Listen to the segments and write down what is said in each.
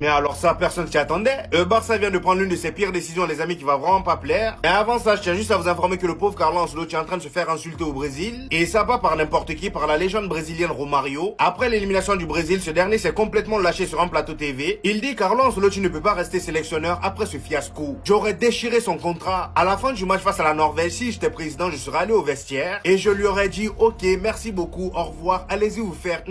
Mais alors ça, personne s'y attendait. Le Barça vient de prendre l'une de ses pires décisions, les amis, qui va vraiment pas plaire. Mais avant ça, je tiens juste à vous informer que le pauvre Carlo Ancelotti est en train de se faire insulter au Brésil. Et ça pas par n'importe qui, par la légende brésilienne Romario. Après l'élimination du Brésil, ce dernier s'est complètement lâché sur un plateau TV. Il dit Carlo Ancelotti ne peut pas rester sélectionneur après ce fiasco. J'aurais déchiré son contrat. À la fin du match face à la Norvège, si j'étais président, je serais allé au vestiaire. Et je lui aurais dit, ok, merci beaucoup, au revoir, allez-y vous faire.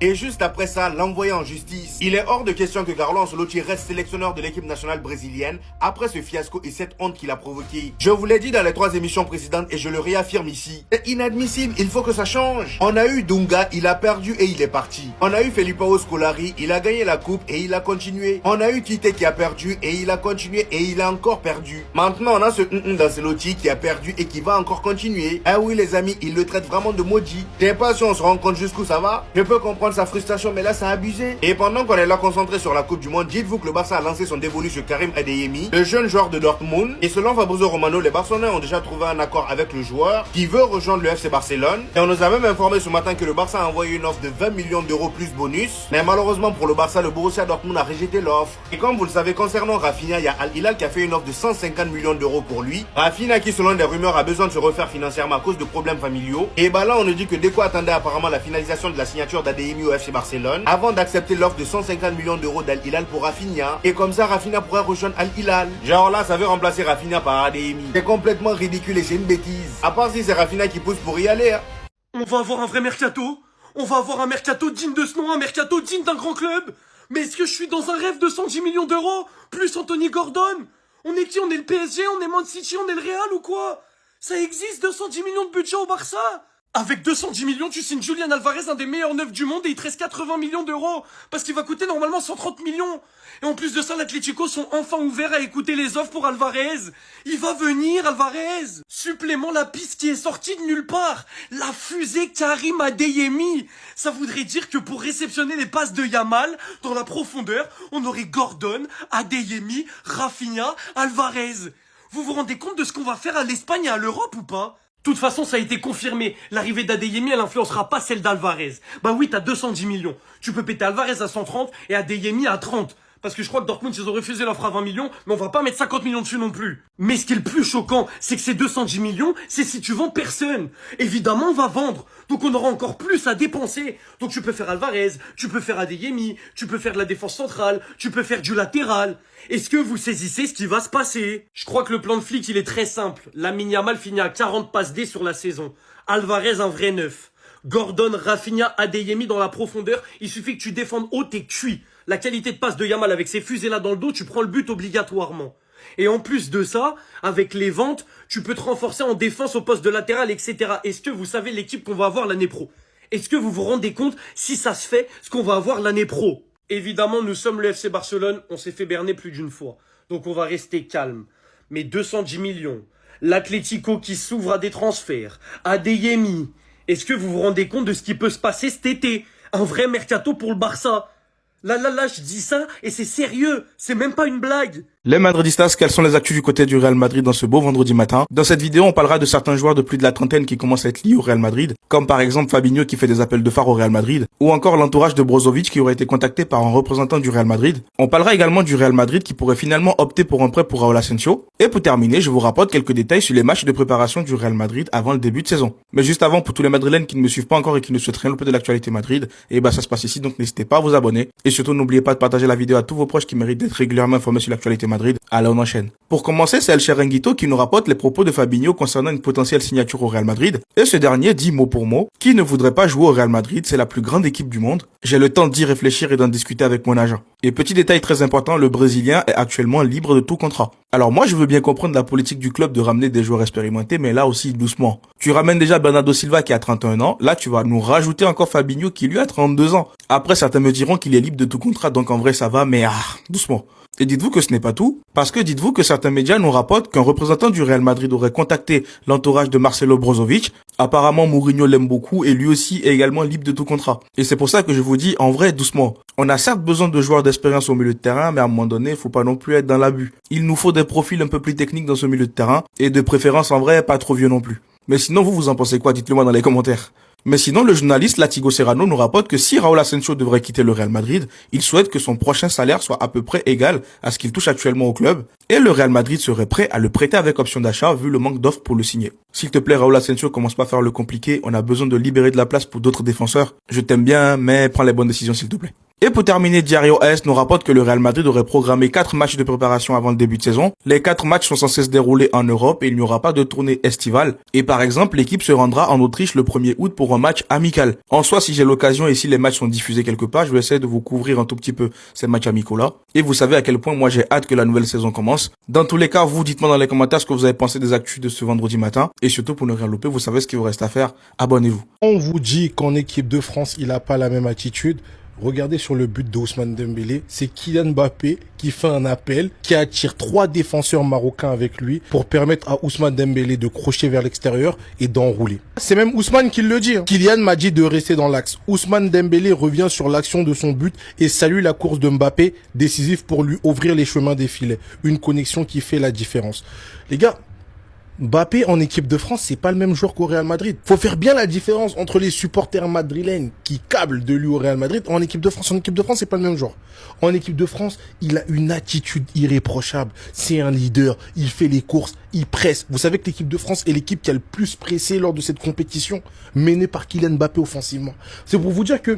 Et juste après ça, l'envoyer en justice. Il est hors de question que Carlo Ancelotti reste sélectionneur de l'équipe nationale brésilienne après ce fiasco et cette honte qu'il a provoqué. Je vous l'ai dit dans les 3 émissions précédentes et je le réaffirme ici. C'est inadmissible, il faut que ça change. On a eu Dunga, il a perdu et il est parti. On a eu Felipao Scolari, il a gagné la coupe et il a continué. On a eu Tite qui a perdu et il a continué et il a encore perdu. Maintenant on a ce d'Ancelotti qui a perdu et qui va encore continuer. Ah oui les amis, il le traite vraiment de maudit. Je sais pas si on se rend compte jusqu'où ça va. Je peux comprendre sa frustration mais là ça a abusé. Et pendant qu'on est là concentré sur la coupe du monde, dites-vous que le Barça a lancé son dévolu sur Karim Adeyemi, le jeune joueur de Dortmund. Et selon Fabrizio Romano, les Barcelonais ont déjà trouvé un accord avec le joueur qui veut rejoindre le FC Barcelone. Et on nous a même informé ce matin que le Barça a envoyé une offre de 20 millions d'euros plus bonus. Mais malheureusement pour le Barça, le Borussia Dortmund a rejeté l'offre. Et comme vous le savez, concernant Rafinha, il y a Al Hilal qui a fait une offre de 150 millions d'euros pour lui. Rafinha qui selon des rumeurs a besoin de se refaire financièrement à cause de problèmes familiaux. Et bah là on nous dit que Deco attendait apparemment la finalisation de la signature d'Adeyemi au FC Barcelone avant d'accepter l'offre de 150 millions d'euros d'Al Hilal pour Rafinha. Et comme ça Rafinha pourrait rejoindre Al Hilal. Genre là ça veut remplacer Rafinha par Adeyemi. C'est complètement ridicule et c'est une bêtise. À part si c'est Rafinha qui pousse pour y aller. On va avoir un vrai mercato. On va avoir un mercato digne de ce nom, un mercato digne d'un grand club. Mais est-ce que je suis dans un rêve de 110 millions d'euros plus Anthony Gordon? On est qui? On est le PSG, on est Man City, on est le Real ou quoi? Ça existe 210 millions de budget au Barça? Avec 210 millions, tu signes Julian Alvarez, un des meilleurs neufs du monde, et il te reste 80 millions d'euros. Parce qu'il va coûter normalement 130 millions. Et en plus de ça, l'Atlético sont enfin ouverts à écouter les offres pour Alvarez. Il va venir, Alvarez. Supplément, la piste qui est sortie de nulle part. La fusée Karim Adeyemi. Ça voudrait dire que pour réceptionner les passes de Yamal, dans la profondeur, on aurait Gordon, Adeyemi, Rafinha, Alvarez. Vous vous rendez compte de ce qu'on va faire à l'Espagne et à l'Europe ou pas? De toute façon, ça a été confirmé. L'arrivée d'Adeyemi, elle influencera pas celle d'Alvarez. Bah oui, t'as 210 millions. Tu peux péter Alvarez à 130 et Adeyemi à 30. Parce que je crois que Dortmund, ils ont refusé l'offre à 20 millions, mais on va pas mettre 50 millions dessus non plus. Mais ce qui est le plus choquant, c'est que ces 210 millions, c'est si tu vends personne. Évidemment, on va vendre. Donc on aura encore plus à dépenser. Donc tu peux faire Alvarez, tu peux faire Adeyemi, tu peux faire de la défense centrale, tu peux faire du latéral. Est-ce que vous saisissez ce qui va se passer? Je crois que le plan de Flick, il est très simple. Lamine Yamal finit à 40 passes D sur la saison. Alvarez, un vrai neuf. Gordon, Rafinha, Adeyemi dans la profondeur. Il suffit que tu défendes haut et cuit. La qualité de passe de Yamal avec ses fusées là dans le dos, tu prends le but obligatoirement. Et en plus de ça, avec les ventes, tu peux te renforcer en défense au poste de latéral, etc. Est-ce que vous savez l'équipe qu'on va avoir l'année pro? Est-ce que vous vous rendez compte si ça se fait, ce qu'on va avoir l'année pro? Évidemment, nous sommes le FC Barcelone, on s'est fait berner plus d'une fois. Donc on va rester calme. Mais 210 millions, l'Atlético qui s'ouvre à des transferts, Adeyemi. Est-ce que vous vous rendez compte de ce qui peut se passer cet été? Un vrai mercato pour le Barça. Là, je dis ça et c'est sérieux. C'est même pas une blague. Les Madridistas, quelles sont les actus du côté du Real Madrid dans ce beau vendredi matin? Dans cette vidéo, on parlera de certains joueurs de plus de la trentaine qui commencent à être liés au Real Madrid, comme par exemple Fabinho qui fait des appels de phare au Real Madrid, ou encore l'entourage de Brozovic qui aurait été contacté par un représentant du Real Madrid. On parlera également du Real Madrid qui pourrait finalement opter pour un prêt pour Raúl Asensio. Et pour terminer, je vous rapporte quelques détails sur les matchs de préparation du Real Madrid avant le début de saison. Mais juste avant, pour tous les Madrilènes qui ne me suivent pas encore et qui ne souhaitent rien louper de l'actualité Madrid, ça se passe ici, donc n'hésitez pas à vous abonner. Et surtout, n'oubliez pas de partager la vidéo à tous vos proches qui méritent d'être régulièrement informés sur l'actualité Madrid. Allez, on enchaîne. Pour commencer, c'est El Chiringuito qui nous rapporte les propos de Fabinho concernant une potentielle signature au Real Madrid. Et ce dernier dit mot pour mot: qui ne voudrait pas jouer au Real Madrid, c'est la plus grande équipe du monde. J'ai le temps d'y réfléchir et d'en discuter avec mon agent. Et petit détail très important, le Brésilien est actuellement libre de tout contrat. Alors moi, je veux bien comprendre la politique du club de ramener des joueurs expérimentés, mais là aussi doucement. Tu ramènes déjà Bernardo Silva qui a 31 ans, là tu vas nous rajouter encore Fabinho qui lui a 32 ans. Après, certains me diront qu'il est libre de tout contrat, donc en vrai ça va, mais doucement. Et dites-vous que ce n'est pas tout, parce que dites-vous que certains médias nous rapportent qu'un représentant du Real Madrid aurait contacté l'entourage de Marcelo Brozovic. Apparemment, Mourinho l'aime beaucoup et lui aussi est également libre de tout contrat. Et c'est pour ça que je vous dis, en vrai, doucement. On a certes besoin de joueurs d'expérience au milieu de terrain, mais à un moment donné, il faut pas non plus être dans l'abus. Il nous faut des profils un peu plus techniques dans ce milieu de terrain, et de préférence, en vrai, pas trop vieux non plus. Mais sinon, vous en pensez quoi? Dites-le moi dans les commentaires. Mais sinon, le journaliste Latigo Serrano nous rapporte que si Raúl Asensio devrait quitter le Real Madrid, il souhaite que son prochain salaire soit à peu près égal à ce qu'il touche actuellement au club, et le Real Madrid serait prêt à le prêter avec option d'achat vu le manque d'offres pour le signer. S'il te plaît, Raúl Asensio, commence pas à faire le compliqué, on a besoin de libérer de la place pour d'autres défenseurs. Je t'aime bien, mais prends les bonnes décisions s'il te plaît. Et pour terminer, Diario AS nous rapporte que le Real Madrid aurait programmé 4 matchs de préparation avant le début de saison. Les 4 matchs sont censés se dérouler en Europe et il n'y aura pas de tournée estivale. Et par exemple, l'équipe se rendra en Autriche le 1er août pour un match amical. En soi, si j'ai l'occasion et si les matchs sont diffusés quelque part, je vais essayer de vous couvrir un tout petit peu ces matchs amicaux-là. Et vous savez à quel point moi j'ai hâte que la nouvelle saison commence. Dans tous les cas, vous dites-moi dans les commentaires ce que vous avez pensé des actus de ce vendredi matin. Et surtout, pour ne rien louper, vous savez ce qu'il vous reste à faire. Abonnez-vous. On vous dit qu'en équipe de France, il n'a pas la même attitude. Regardez sur le but d'Ousmane Dembélé, c'est Kylian Mbappé qui fait un appel, qui attire 3 défenseurs marocains avec lui pour permettre à Ousmane Dembélé de crocher vers l'extérieur et d'enrouler. C'est même Ousmane qui le dit. Kylian m'a dit de rester dans l'axe. Ousmane Dembélé revient sur l'action de son but et salue la course de Mbappé, décisif pour lui ouvrir les chemins des filets. Une connexion qui fait la différence. Les gars, Mbappé en équipe de France, c'est pas le même joueur qu'au Real Madrid. Faut faire bien la différence entre les supporters madrilènes qui câblent de lui au Real Madrid en équipe de France. En équipe de France, c'est pas le même joueur. En équipe de France, il a une attitude irréprochable. C'est un leader. Il fait les courses. Il presse. Vous savez que l'équipe de France est l'équipe qui a le plus pressé lors de cette compétition, menée par Kylian Mbappé offensivement. C'est pour vous dire que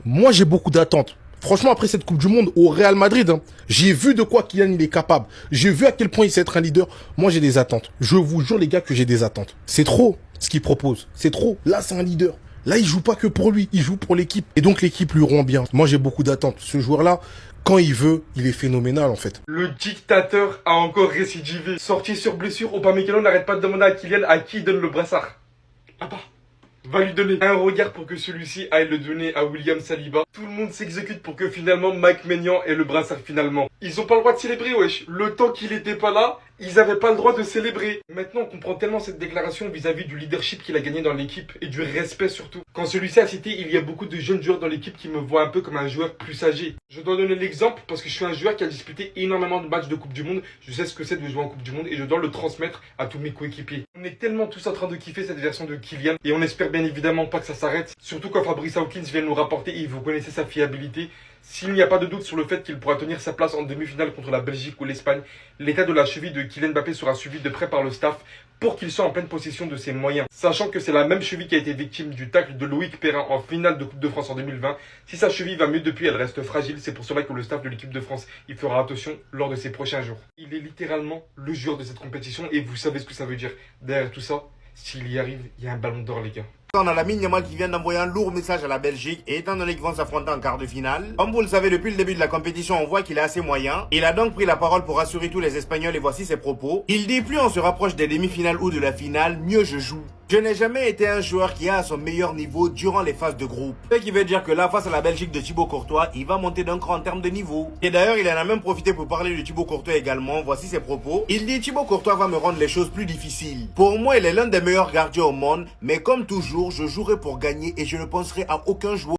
moi, j'ai beaucoup d'attentes. Franchement, après cette Coupe du Monde au Real Madrid, j'ai vu de quoi Kylian il est capable. J'ai vu à quel point il sait être un leader. Moi, j'ai des attentes. Je vous jure, les gars, que j'ai des attentes. C'est trop ce qu'il propose. C'est trop. Là, c'est un leader. Là, il joue pas que pour lui. Il joue pour l'équipe. Et donc, l'équipe lui rend bien. Moi, j'ai beaucoup d'attentes. Ce joueur-là, quand il veut, il est phénoménal, en fait. Le dictateur a encore récidivé. Sorti sur blessure, Upamecano n'arrête pas de demander à Kylian à qui il donne le brassard. Papa va lui donner un regard pour que celui-ci aille le donner à William Saliba. Tout le monde s'exécute pour que finalement Mike Maignan ait le brassard finalement. Ils ont pas le droit de célébrer, wesh. Le temps qu'il était pas là, ils avaient pas le droit de célébrer. Maintenant, on comprend tellement cette déclaration vis-à-vis du leadership qu'il a gagné dans l'équipe et du respect surtout. Quand celui-ci a cité, il y a beaucoup de jeunes joueurs dans l'équipe qui me voient un peu comme un joueur plus âgé. Je dois donner l'exemple parce que je suis un joueur qui a disputé énormément de matchs de Coupe du Monde. Je sais ce que c'est de jouer en Coupe du Monde et je dois le transmettre à tous mes coéquipiers. On est tellement tous en train de kiffer cette version de Kylian et on espère bien évidemment pas que ça s'arrête. Surtout quand Fabrice Hawkins vient nous rapporter et vous connaissez sa fiabilité. S'il n'y a pas de doute sur le fait qu'il pourra tenir sa place en demi-finale contre la Belgique ou l'Espagne, l'état de la cheville de Kylian Mbappé sera suivi de près par le staff pour qu'il soit en pleine possession de ses moyens. Sachant que c'est la même cheville qui a été victime du tacle de Loïc Perrin en finale de Coupe de France en 2020. Si sa cheville va mieux depuis, elle reste fragile. C'est pour cela que le staff de l'équipe de France il fera attention lors de ses prochains jours. Il est littéralement le joueur de cette compétition et vous savez ce que ça veut dire. Derrière tout ça, s'il y arrive, il y a un ballon d'or les gars. On a Lamine Yamal qui vient d'envoyer un lourd message à la Belgique et étant donné qu'ils vont s'affronter en quart de finale, comme vous le savez depuis le début de la compétition on voit qu'il est assez moyen. Il a donc pris la parole pour rassurer tous les Espagnols et voici ses propos. Il dit plus on se rapproche des demi-finales ou de la finale, mieux je joue. Je n'ai jamais été un joueur qui est à son meilleur niveau durant les phases de groupe. Ce qui veut dire que là, face à la Belgique de Thibaut Courtois, il va monter d'un cran en termes de niveau. Et d'ailleurs, il en a même profité pour parler de Thibaut Courtois également. Voici ses propos. Il dit Thibaut Courtois va me rendre les choses plus difficiles. Pour moi, il est l'un des meilleurs gardiens au monde, mais comme toujours, je jouerai pour gagner et je ne penserai à aucun joueur